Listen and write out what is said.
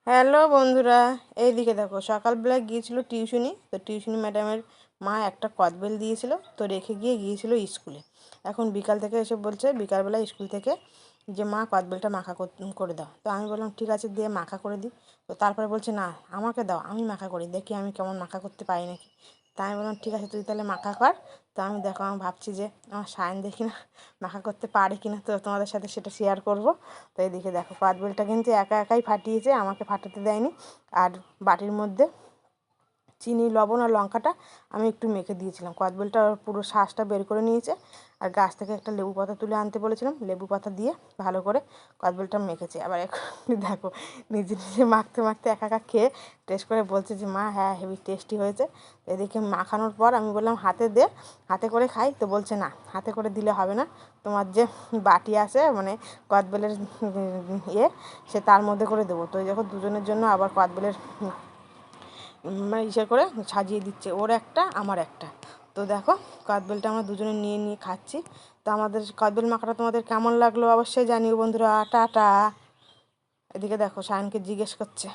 Hello বন্ধুরা, এইদিকে দেখো সকালবেলায় গিয়েছিল টিউশনি। তো টিউশনি ম্যাডামের মা একটা কদবেল দিয়েছিল, তো রেখে গিয়েছিল স্কুলে। এখন বিকাল থেকে এসে বলছে বিকালবেলা স্কুল থেকে যে মা কদবেলটা মাখা করে দাও। তো আমি বললাম ঠিক আছে, দিয়ে মাখা করে দিই। তো তারপরে বলছে না, আমাকে দাও, আমি মাখা করি, দেখি আমি কেমন মাখা করতে পারি নাকি। তাই আমি বললাম ঠিক আছে, তুই তাহলে মাখা কর। তো আমি দেখো, আমি ভাবছি যে আমার সায়ন দেখি না মাখা করতে পারে কিনা, তো তোমাদের সাথে সেটা শেয়ার করব। তো এইদিকে দেখো কদবেলটা কিন্তু একা একাই ফাটিয়েছে, আমাকে ফাটাতে দেয়নি। আর বাটির মধ্যে চিনি, লবণ আর লঙ্কাটা আমি একটু মেখে দিয়েছিলাম। কদবেলটা পুরো শাঁসটা বের করে নিয়েছে। আর গাছ থেকে একটা লেবু পাতা তুলে আনতে বলেছিলাম, লেবু পাতা দিয়ে ভালো করে কদবেলটা মেখেছে। আবার এখন দেখো নিজে নিজে মাখতে মাখতে একা একা খেয়ে টেস্ট করে বলছে যে মা হ্যাঁ হেভি টেস্টি হয়েছে। এদিকে মাখানোর পর আমি বললাম হাতে দে, হাতে করে খাই। তো বলছে না, হাতে করে দিলে হবে না, তোমার যে বাটি আছে মানে কদবেলের ইয়ে, সে তার মধ্যে করে দেবো। তো দেখো দুজনের জন্য আবার কদবেলের মানে ইসে করে সাজিয়ে দিচ্ছে, ওর একটা আমার একটা। তো দেখো কদবেলটা আমরা দুজনে নিয়ে নিয়ে খাচ্ছি। তো আমাদের কদবেল মাখাটা তোমাদের কেমন লাগলো অবশ্যই জানিও বন্ধুরা। টাটা। এদিকে দেখো সায়নকে জিজ্ঞেস করছে।